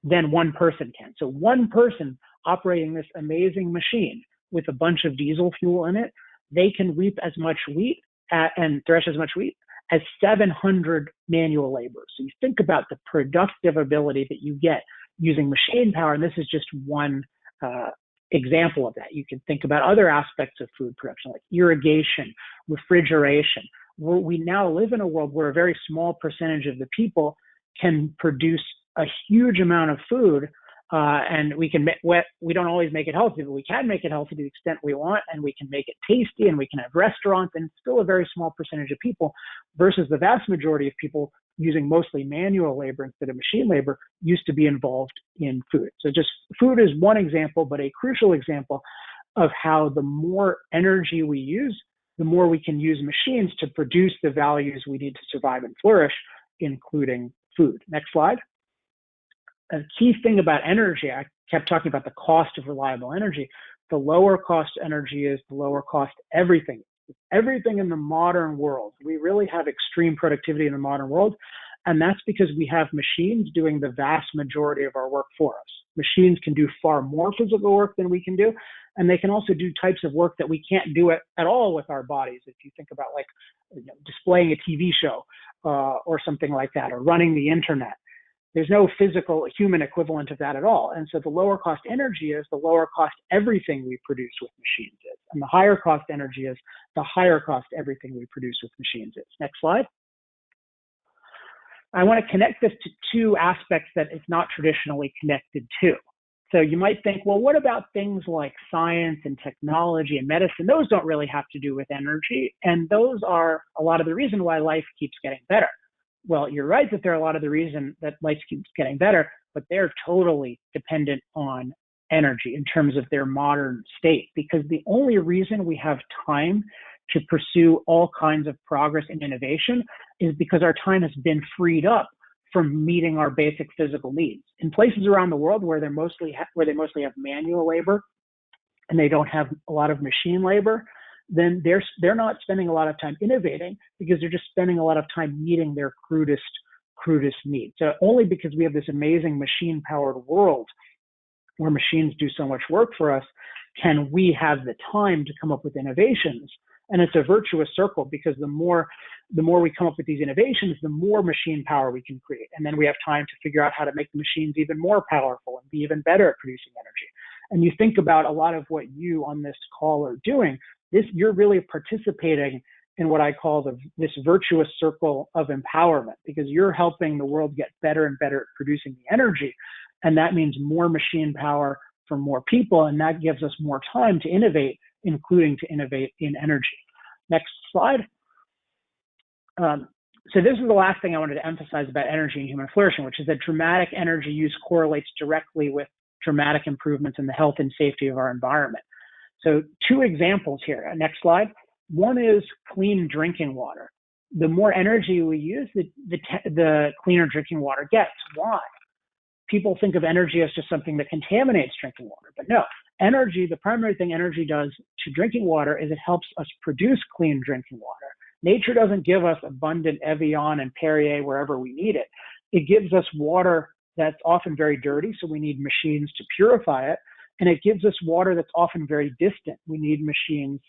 than one person can. So one person operating this amazing machine with a bunch of diesel fuel in it, they can reap as much wheat and thresh as much wheat as 700 manual laborers. So you think about the productive ability that you get using machine power, and this is just one example of that. You can think about other aspects of food production, like irrigation, refrigeration. We now live in a world where a very small percentage of the people can produce a huge amount of food, and we don't always make it healthy, but we can make it healthy to the extent we want, and we can make it tasty, and we can have restaurants, and still a very small percentage of people versus the vast majority of people using mostly manual labor instead of machine labor used to be involved in food. So just food is one example, but a crucial example of how the more energy we use, the more we can use machines to produce the values we need to survive and flourish, including food. Next slide. A key thing about energy, I kept talking about the cost of reliable energy. The lower cost energy is, the lower cost everything. Everything in the modern world. We really have extreme productivity in the modern world, and that's because we have machines doing the vast majority of our work for us. Machines can do far more physical work than we can do, and they can also do types of work that we can't do at all with our bodies. If you think about like displaying a TV show or something like that, or running the internet. There's no physical human equivalent of that at all. And so the lower cost energy is, the lower cost everything we produce with machines is. And the higher cost energy is, the higher cost everything we produce with machines is. Next slide. I want to connect this to two aspects that it's not traditionally connected to. So you might think, well, what about things like science and technology and medicine? Those don't really have to do with energy. And those are a lot of the reason why life keeps getting better. Well, you're right that they're a lot of the reason that life keeps getting better, but they're totally dependent on energy in terms of their modern state, because the only reason we have time to pursue all kinds of progress and innovation is because our time has been freed up from meeting our basic physical needs. In places around the world where they mostly have manual labor and they don't have a lot of machine labor, then they're not spending a lot of time innovating because they're just spending a lot of time meeting their crudest needs. So only because we have this amazing machine-powered world where machines do so much work for us can we have the time to come up with innovations. And it's a virtuous circle, because the more we come up with these innovations, the more machine power we can create. And then we have time to figure out how to make the machines even more powerful and be even better at producing energy. And you think about a lot of what you on this call are doing, you're really participating in what I call this virtuous circle of empowerment, because you're helping the world get better and better at producing the energy. And that means more machine power for more people. And that gives us more time to innovate, including to innovate in energy. Next slide. So this is the last thing I wanted to emphasize about energy and human flourishing, which is that dramatic energy use correlates directly with dramatic improvements in the health and safety of our environment. So two examples here. Next slide. One is clean drinking water. The more energy we use, the cleaner drinking water gets. Why? People think of energy as just something that contaminates drinking water, but no. Energy, the primary thing energy does to drinking water is it helps us produce clean drinking water. Nature doesn't give us abundant Evian and Perrier wherever we need it. It gives us water that's often very dirty, so we need machines to purify it. And it gives us water that's often very distant. We need machines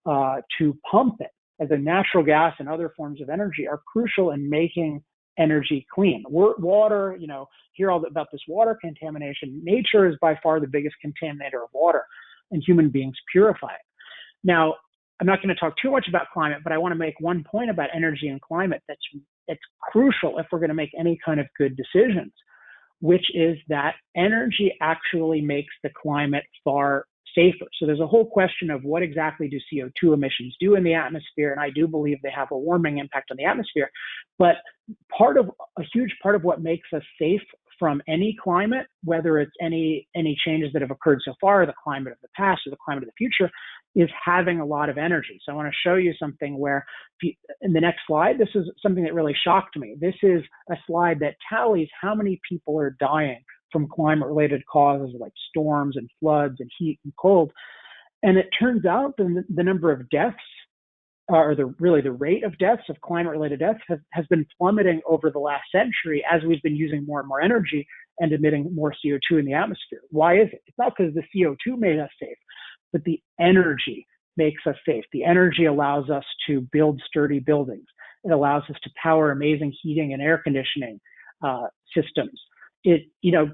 to pump it. As a natural gas and other forms of energy are crucial in making energy clean. Water, hear all about this water contamination. Nature is by far the biggest contaminator of water, and human beings purify it. Now, I'm not going to talk too much about climate, but I want to make one point about energy and climate that's crucial if we're going to make any kind of good decisions, which is that energy actually makes the climate far safer. So there's a whole question of what exactly do CO2 emissions do in the atmosphere, and I do believe they have a warming impact on the atmosphere. But a huge part of what makes us safe from any climate, whether it's any changes that have occurred so far, the climate of the past or the climate of the future, is having a lot of energy. So I want to show you something where, in the next slide, this is something that really shocked me. This is a slide that tallies how many people are dying from climate-related causes like storms and floods and heat and cold. And it turns out the number of deaths, or the rate of deaths, of climate-related deaths, has been plummeting over the last century as we've been using more and more energy and emitting more CO2 in the atmosphere. Why is it? It's not because the CO2 made us safe, but the energy makes us safe. The energy allows us to build sturdy buildings. It allows us to power amazing heating and air conditioning systems.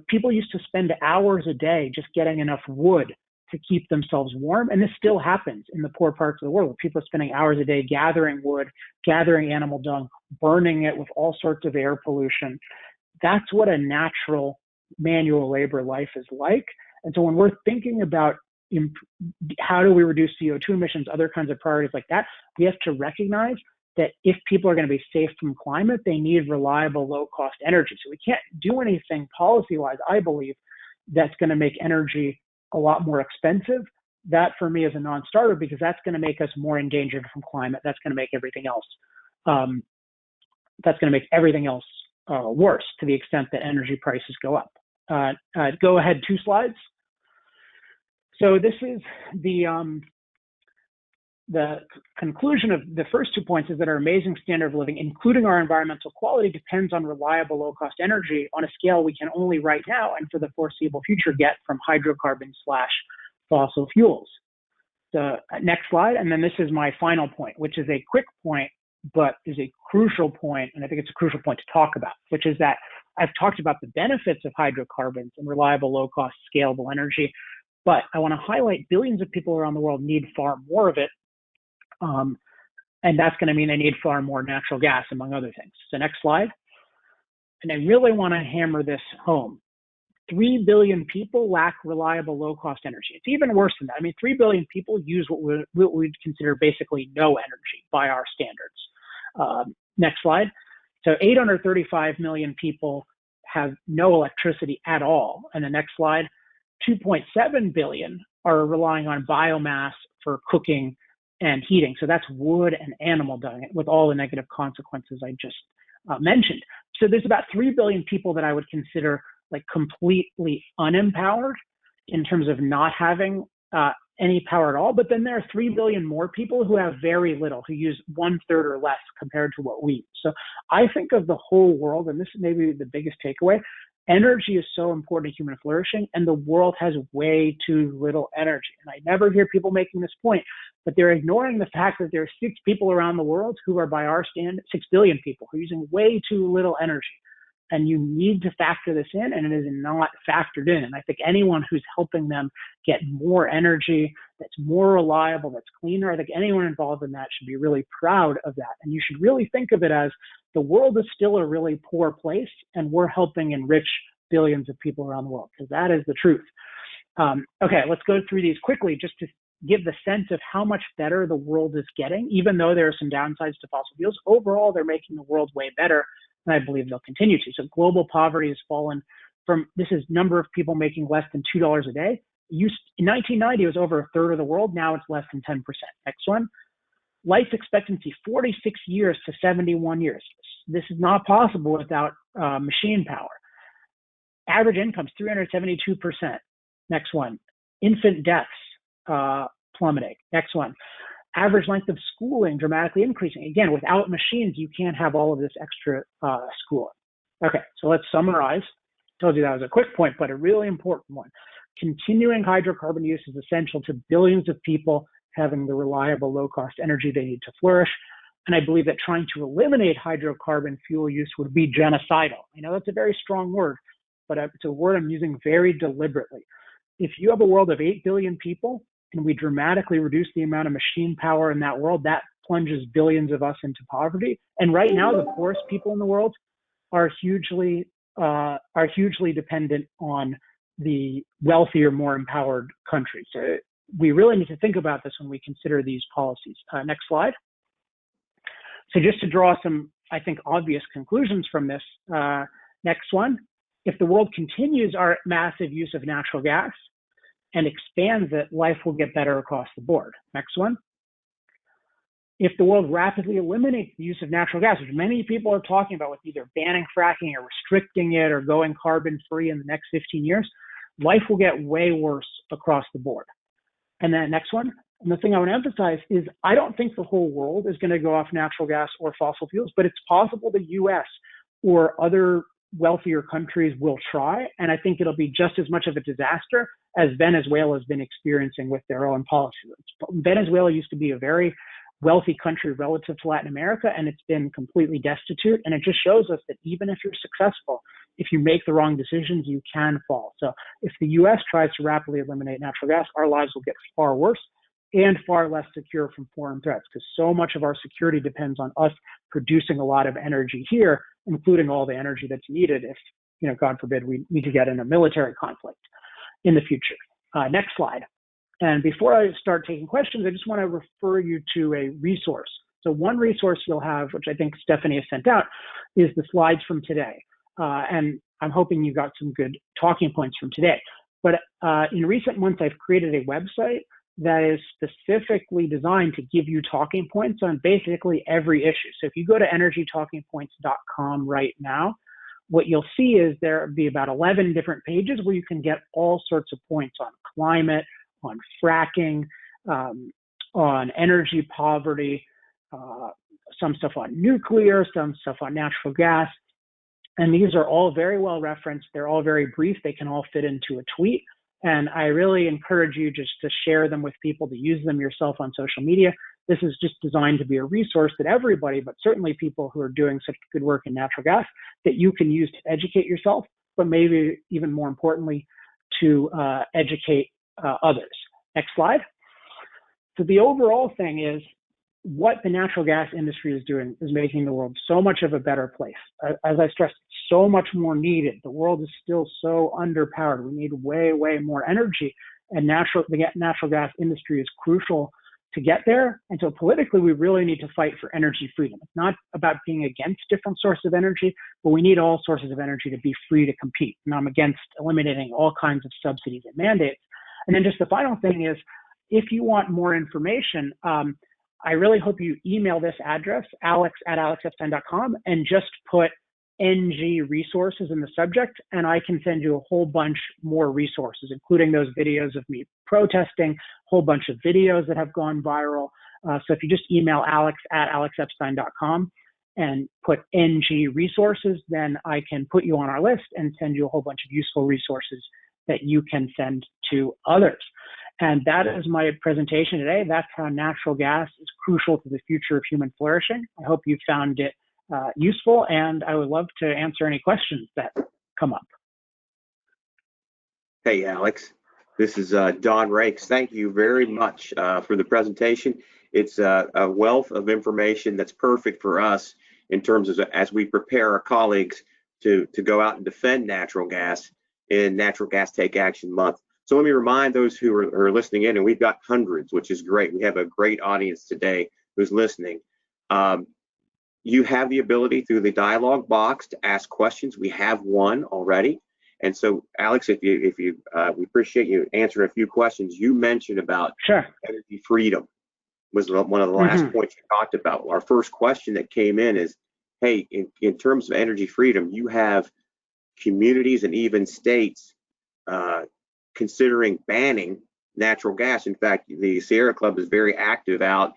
People used to spend hours a day just getting enough wood to keep themselves warm. And this still happens in the poor parts of the world. People are spending hours a day gathering wood, gathering animal dung, burning it with all sorts of air pollution. That's what a natural manual labor life is like. And so when we're thinking about how do we reduce CO2 emissions, other kinds of priorities like that, we have to recognize that if people are going to be safe from climate, they need reliable, low-cost energy. So we can't do anything policy-wise, I believe, that's going to make energy a lot more expensive. That for me is a non-starter, because that's going to make us more endangered from climate. That's going to make everything else. Worse, to the extent that energy prices go up. Go ahead, 2 slides. So this is the conclusion of the first 2 points, is that our amazing standard of living, including our environmental quality, depends on reliable, low-cost energy on a scale we can only right now and for the foreseeable future get from hydrocarbons/fossil fuels. The next slide, and then this is my final point, which is a quick point, but is a crucial point, and I think it's a crucial point to talk about, which is that I've talked about the benefits of hydrocarbons and reliable, low-cost, scalable energy, but I want to highlight billions of people around the world need far more of it. And that's going to mean they need far more natural gas, among other things. So next slide. And I really want to hammer this home. 3 billion people lack reliable, low-cost energy. It's even worse than that. I mean, 3 billion people use what we'd consider basically no energy by our standards. Next slide. So 835 million people have no electricity at all. And the next slide, 2.7 billion are relying on biomass for cooking and heating. So that's wood and animal dung, with all the negative consequences I just mentioned. So there's about 3 billion people that I would consider like completely unempowered in terms of not having any power at all. But then there are 3 billion more people who have very little, who use 1/3 or less compared to what we use. So I think of the whole world, and this is maybe the biggest takeaway, energy is so important to human flourishing, and the world has way too little energy. And I never hear people making this point, but they're ignoring the fact that there are 6 people around the world who are, by our standard, 6 billion people who are using way too little energy. And you need to factor this in, and it is not factored in. And I think anyone who's helping them get more energy that's more reliable, that's cleaner, I think anyone involved in that should be really proud of that. And you should really think of it as the world is still a really poor place, and we're helping enrich billions of people around the world, because that is the truth. Okay, let's go through these quickly just to give the sense of how much better the world is getting. Even though there are some downsides to fossil fuels, overall they're making the world way better, and I believe they'll continue to. So global poverty has fallen from, this is number of people making less than $2 a day. In 1990, it was over 1/3 of the world. Now it's less than 10%. Next one. Life expectancy, 46 years to 71 years. This is not possible without machine power. Average incomes, 372%. Next one. Infant deaths plummeting. Next one. Average length of schooling dramatically increasing. Again, without machines, you can't have all of this extra schooling. Okay, so let's summarize. I told you that was a quick point, but a really important one. Continuing hydrocarbon use is essential to billions of people having the reliable, low-cost energy they need to flourish. And I believe that trying to eliminate hydrocarbon fuel use would be genocidal. I know that's a very strong word, but it's a word I'm using very deliberately. If you have a world of 8 billion people, and we dramatically reduce the amount of machine power in that world, that plunges billions of us into poverty. And right now, the poorest people in the world are hugely dependent on the wealthier, more empowered countries. So we really need to think about this when we consider these policies. Next slide. So just to draw some, I think, obvious conclusions from this, next one. If the world continues our massive use of natural gas and expands it, life will get better across the board. Next one. If the world rapidly eliminates the use of natural gas, which many people are talking about with either banning fracking or restricting it or going carbon free in the next 15 years, life will get way worse across the board. And then next one, and the thing I want to emphasize is I don't think the whole world is going to go off natural gas or fossil fuels, but it's possible the US or other wealthier countries will try. And I think it'll be just as much of a disaster as Venezuela has been experiencing with their own policies. Venezuela used to be a very wealthy country relative to Latin America, and it's been completely destitute. And it just shows us that even if you're successful, if you make the wrong decisions, you can fall. So if the US tries to rapidly eliminate natural gas, our lives will get far worse and far less secure from foreign threats, because so much of our security depends on us producing a lot of energy here, including all the energy that's needed if, God forbid, we need to get in a military conflict in the future. Next slide. And before I start taking questions, I just want to refer you to a resource. So one resource you'll have, which I think Stephanie has sent out, is the slides from today. And I'm hoping you got some good talking points from today. But in recent months, I've created a website that is specifically designed to give you talking points on basically every issue. So if you go to energytalkingpoints.com right now, what you'll see is there'll be about 11 different pages where you can get all sorts of points on climate, on fracking, on energy poverty, some stuff on nuclear, some stuff on natural gas. And these are all very well referenced. They're all very brief. They can all fit into a tweet. And I really encourage you just to share them with people, to use them yourself on social media. This is just designed to be a resource that everybody, but certainly people who are doing such good work in natural gas, that you can use to educate yourself, but maybe even more importantly, to educate others. Next slide. So the overall thing is what the natural gas industry is doing is making the world so much of a better place. As I stressed, so much more needed. The world is still so underpowered. We need way, way more energy, and the natural gas industry is crucial to get there. And so politically, we really need to fight for energy freedom. It's not about being against different sources of energy, but we need all sources of energy to be free to compete. And I'm against eliminating all kinds of subsidies and mandates. And then just the final thing is, if you want more information, I really hope you email this address, alex@alexepstein.com, and just put NG resources in the subject, and I can send you a whole bunch more resources, including those videos of me protesting, a whole bunch of videos that have gone viral. So if you just email alex@alexepstein.com and put NG resources, then I can put you on our list and send you a whole bunch of useful resources that you can send to others. And that is my presentation today. That's how natural gas is crucial to the future of human flourishing. I hope you found it useful, and I would love to answer any questions that come up. Hey, Alex. This is Don Rakes. Thank you very much for the presentation. It's a wealth of information that's perfect for us in terms of as we prepare our colleagues to go out and defend natural gas in Natural Gas Take Action Month. So let me remind those who are listening in, and we've got hundreds, which is great. We have a great audience today who's listening. You have the ability through the dialogue box to ask questions. We have one already. And so, Alex, we appreciate you answering a few questions. You mentioned about energy freedom was one of the last points you talked about. Our first question that came in is, hey, in terms of energy freedom, you have communities and even states considering banning natural gas. In fact, the Sierra Club is very active out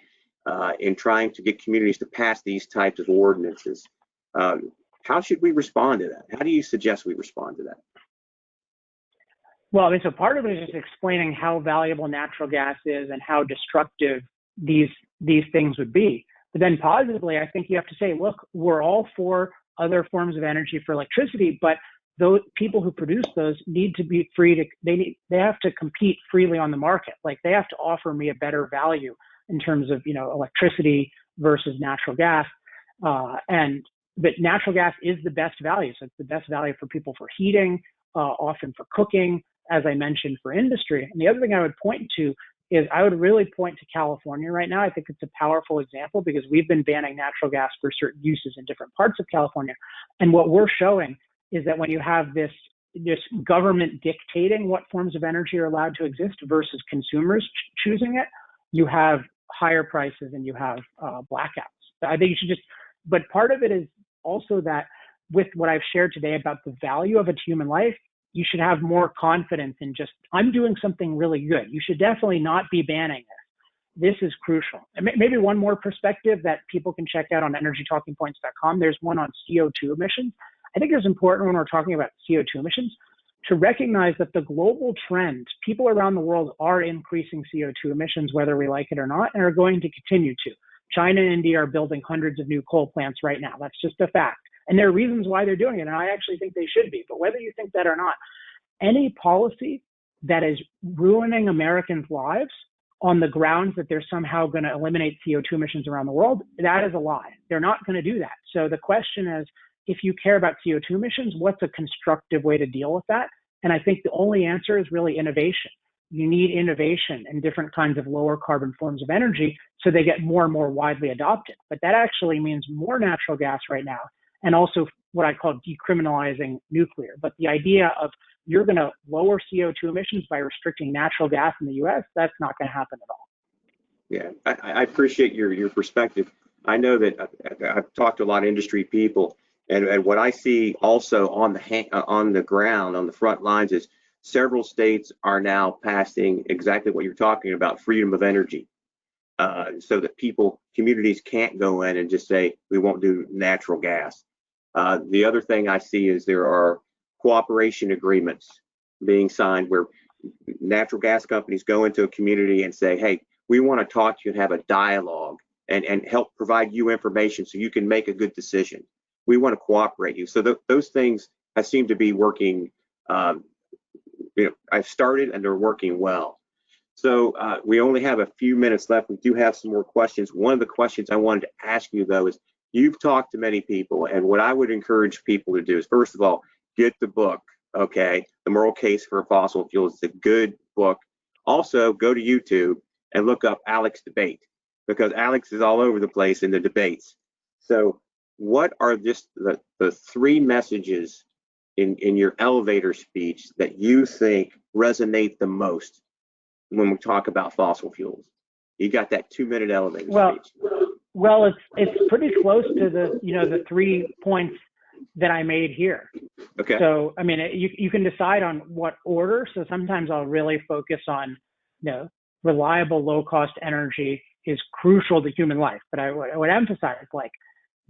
in trying to get communities to pass these types of ordinances. How should we respond to that? How do you suggest we respond to that? Well, I mean, so part of it is just explaining how valuable natural gas is and how destructive these things would be. But then positively, I think you have to say, look, we're all for other forms of energy for electricity, but those people who produce those need to be free to, they have to compete freely on the market. Like they have to offer me a better value in terms of, electricity versus natural gas. But natural gas is the best value. So it's the best value for people for heating, often for cooking, as I mentioned, for industry. And the other thing I would point to is I would really point to California right now. I think it's a powerful example because we've been banning natural gas for certain uses in different parts of California. And what we're showing is that when you have this government dictating what forms of energy are allowed to exist versus consumers choosing it, you have higher prices and you have blackouts. I think you should but part of it is also that with what I've shared today about the value of a human life, you should have more confidence in just, I'm doing something really good. You should definitely not be banning this. This is crucial. And maybe one more perspective that people can check out on energytalkingpoints.com. There's one on CO2 emissions. I think it's important when we're talking about CO2 emissions to recognize that the global trend, people around the world are increasing CO2 emissions, whether we like it or not, and are going to continue to. China and India are building hundreds of new coal plants right now. That's just a fact. And there are reasons why they're doing it, and I actually think they should be. But whether you think that or not, any policy that is ruining Americans' lives on the grounds that they're somehow going to eliminate CO2 emissions around the world, that is a lie. They're not going to do that. So the question is, if you care about CO2 emissions, what's a constructive way to deal with that? And I think the only answer is really innovation. You need innovation and different kinds of lower carbon forms of energy so they get more and more widely adopted. But that actually means more natural gas right now, and also what I call decriminalizing nuclear. But the idea of you're going to lower CO2 emissions by restricting natural gas in the US, that's not going to happen at all. Yeah, I appreciate your perspective. I know that I've talked to a lot of industry people, and what I see also on the ground, on the front lines, is several states are now passing exactly what you're talking about, freedom of energy, so that communities can't go in and just say, we won't do natural gas. The other thing I see is there are cooperation agreements being signed where natural gas companies go into a community and say, hey, we want to talk to you and have a dialogue and help provide you information so you can make a good decision. We want to cooperate you. So those things seem to be working. I've started and they're working well. So we only have a few minutes left. We do have some more questions. One of the questions I wanted to ask you, though, is you've talked to many people, and what I would encourage people to do is, first of all, get the book, okay? The Moral Case for Fossil Fuels. It's a good book. Also, go to YouTube and look up Alex Debate, because Alex is all over the place in the debates. So what are just the three messages in your elevator speech that you think resonate the most when we talk about fossil fuels? You got that 2-minute elevator speech. Well, it's pretty close to the 3 points that I made here. Okay. So, I mean, you can decide on what order. So sometimes I'll really focus on, reliable, low-cost energy is crucial to human life. But I would emphasize,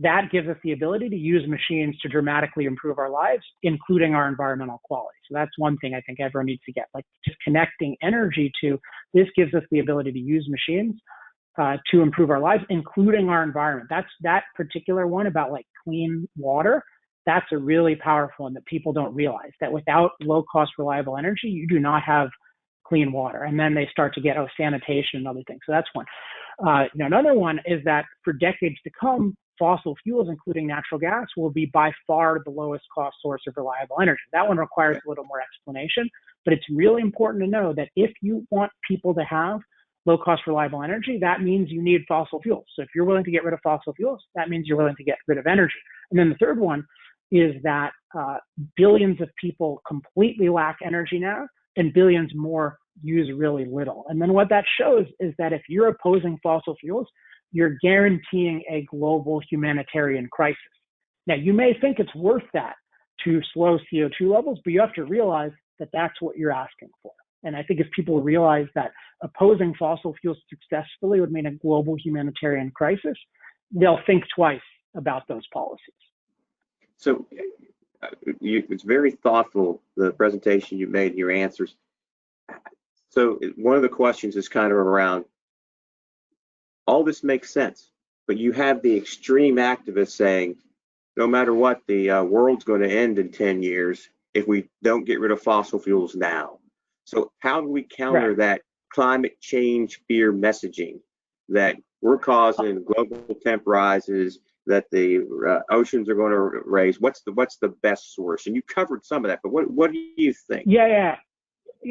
that gives us the ability to use machines to dramatically improve our lives, including our environmental quality. So that's one thing I think everyone needs to get, just connecting energy to this gives us the ability to use machines to improve our lives, including our environment. That particular one about clean water. That's a really powerful one that people don't realize, that without low-cost, reliable energy, you do not have clean water. And then they start to get sanitation and other things. So that's one. Another one is that for decades to come, fossil fuels, including natural gas, will be by far the lowest cost source of reliable energy. That one requires a little more explanation, but it's really important to know that if you want people to have low-cost, reliable energy, that means you need fossil fuels. So if you're willing to get rid of fossil fuels, that means you're willing to get rid of energy. And then the third one is that billions of people completely lack energy now, and billions more use really little. And then what that shows is that if you're opposing fossil fuels, you're guaranteeing a global humanitarian crisis. Now, you may think it's worth that to slow CO2 levels, but you have to realize that that's what you're asking for. And I think if people realize that opposing fossil fuels successfully would mean a global humanitarian crisis, they'll think twice about those policies. So it's very thoughtful, the presentation you made, your answers. So one of the questions is kind of around, all this makes sense, but you have the extreme activists saying, no matter what, the world's going to end in 10 years if we don't get rid of fossil fuels now. So how do we counter that climate change fear messaging that we're causing global temp rises, that the oceans are going to raise? What's the best source? And you covered some of that, but what do you think? Yeah.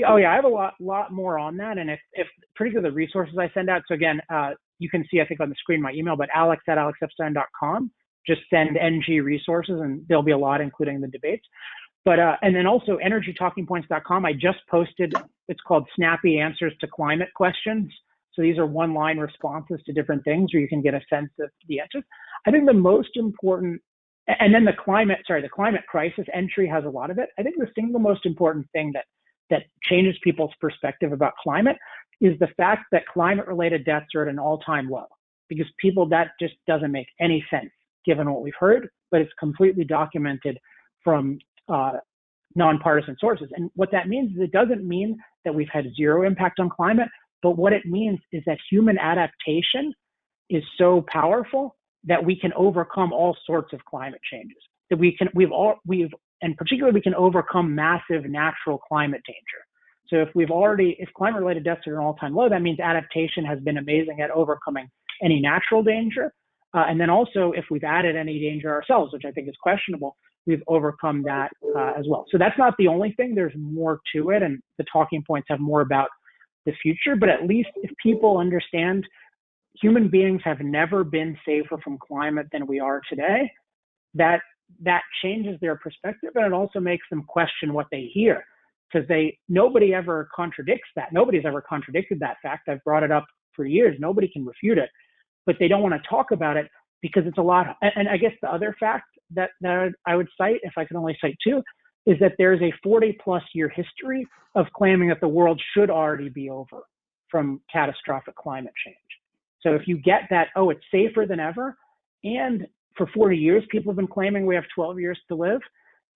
Oh yeah, I have a lot more on that, and if particularly the resources I send out. So again, you can see I think on the screen my email, but alex@alexepstein.com. just send NG resources, and there'll be a lot, including the debates. But and then also energytalkingpoints.com. I just posted. It's called Snappy Answers to Climate Questions. So these are one-line responses to different things, where you can get a sense of the answers. I think the most important, and then the climate crisis entry has a lot of it. I think the single most important thing that changes people's perspective about climate is the fact that climate-related deaths are at an all-time low, because that just doesn't make any sense given what we've heard, but it's completely documented from nonpartisan sources. And what that means is it doesn't mean that we've had zero impact on climate, but what it means is that human adaptation is so powerful that we can overcome all sorts of climate changes. That and particularly we can overcome massive natural climate danger. So if climate-related deaths are at an all-time low, that means adaptation has been amazing at overcoming any natural danger. And then also, if we've added any danger ourselves, which I think is questionable, we've overcome that as well. So that's not the only thing. There's more to it, and the talking points have more about the future. But at least if people understand human beings have never been safer from climate than we are today, that changes their perspective, and it also makes them question what they hear, because nobody ever contradicts that. Nobody's ever contradicted that fact. I've brought it up for years. Nobody can refute it, but they don't want to talk about it because it's a lot. And I guess the other fact that I would cite, if I could only cite two, is that there's a 40+ year history of claiming that the world should already be over from catastrophic climate change. So if you get that, oh, it's safer than ever, and for 40 years people have been claiming we have 12 years to live,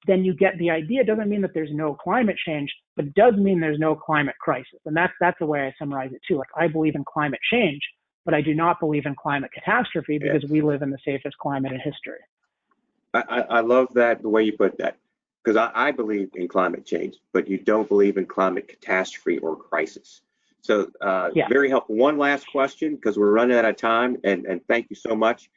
then you get the idea. It doesn't mean that there's no climate change, but it does mean there's no climate crisis. And that's the way I summarize it too. Like, I believe in climate change, but I do not believe in climate catastrophe, because we live in the safest climate in history. I love that, the way you put that, because I believe in climate change, but you don't believe in climate catastrophe or crisis. So very helpful. One last question, because we're running out of time, and thank you so much.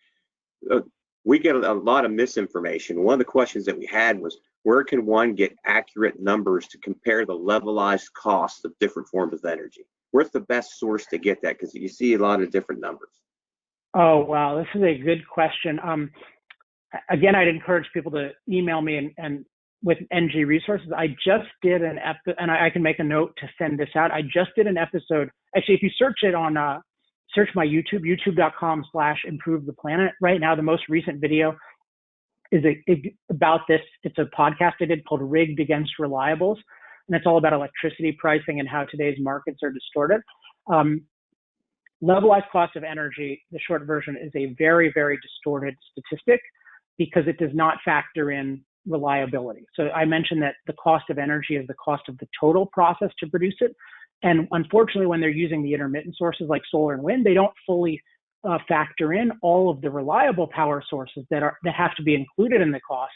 We get a lot of misinformation. One of the questions that we had was, where can one get accurate numbers to compare the levelized costs of different forms of energy? Where's the best source to get that? Because you see a lot of different numbers. Oh, wow. This is a good question. Again, I'd encourage people to email me and with NG resources. I just did an episode, and I can make a note to send this out. I just did an episode. Actually, if you search it on, search my YouTube, youtube.com/improve the planet. Right now, the most recent video is about this. It's a podcast I did called Rigged Against Reliables. And it's all about electricity pricing and how today's markets are distorted. Levelized cost of energy, the short version, is a very, very distorted statistic because it does not factor in reliability. So I mentioned that the cost of energy is the cost of the total process to produce it. And unfortunately, when they're using the intermittent sources like solar and wind, they don't fully factor in all of the reliable power sources that have to be included in the cost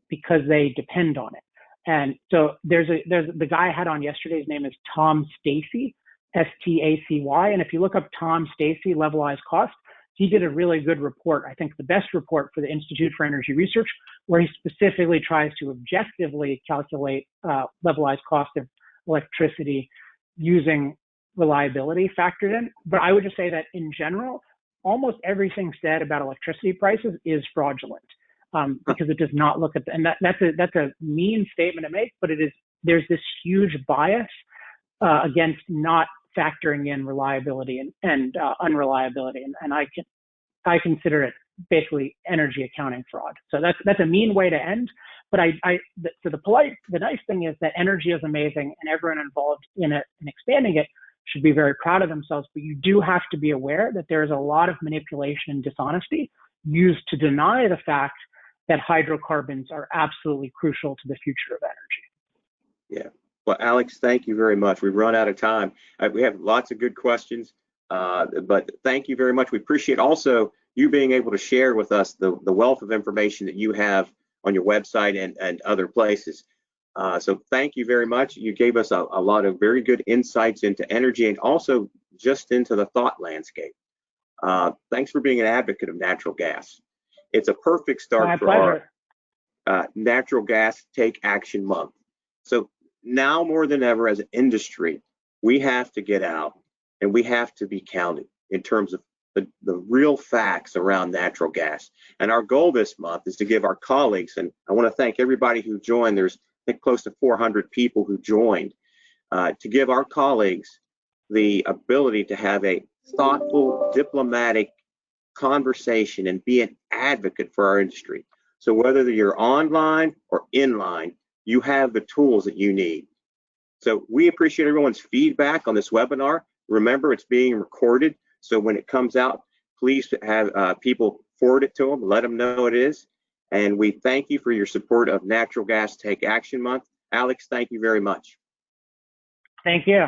because they depend on it. And so there's the guy I had on yesterday, his name is Tom Stacy, S-T-A-C-Y. And if you look up Tom Stacy levelized cost, he did a really good report, I think the best report for the Institute for Energy Research, where he specifically tries to objectively calculate levelized cost of electricity using reliability factored in. But I would just say that in general, almost everything said about electricity prices is fraudulent. Because it does not look at and that's a mean statement to make, but there's this huge bias against not factoring in reliability and unreliability, and I consider it basically energy accounting fraud. So that's a mean way to end. But the nice thing is that energy is amazing, and everyone involved in it and expanding it should be very proud of themselves. But you do have to be aware that there is a lot of manipulation and dishonesty used to deny the fact that hydrocarbons are absolutely crucial to the future of energy. Yeah. Well, Alex, thank you very much. We've run out of time. We have lots of good questions, but thank you very much. We appreciate also you being able to share with us the wealth of information that you have on your website and other places. So thank you very much. You gave us a lot of very good insights into energy and also just into the thought landscape. Thanks for being an advocate of natural gas. It's a perfect start for our Natural Gas Take Action Month. So now more than ever as an industry, we have to get out and we have to be counted in terms of the real facts around natural gas. And our goal this month is to give our colleagues, and I want to thank everybody who joined. There's, I think, close to 400 people who joined, to give our colleagues the ability to have a thoughtful, diplomatic conversation and be an advocate for our industry. So whether you're online or inline, you have the tools that you need. So we appreciate everyone's feedback on this webinar. Remember, it's being recorded. So when it comes out, please have people forward it to them, let them know what it is. And we thank you for your support of Natural Gas Take Action Month. Alex, thank you very much. Thank you.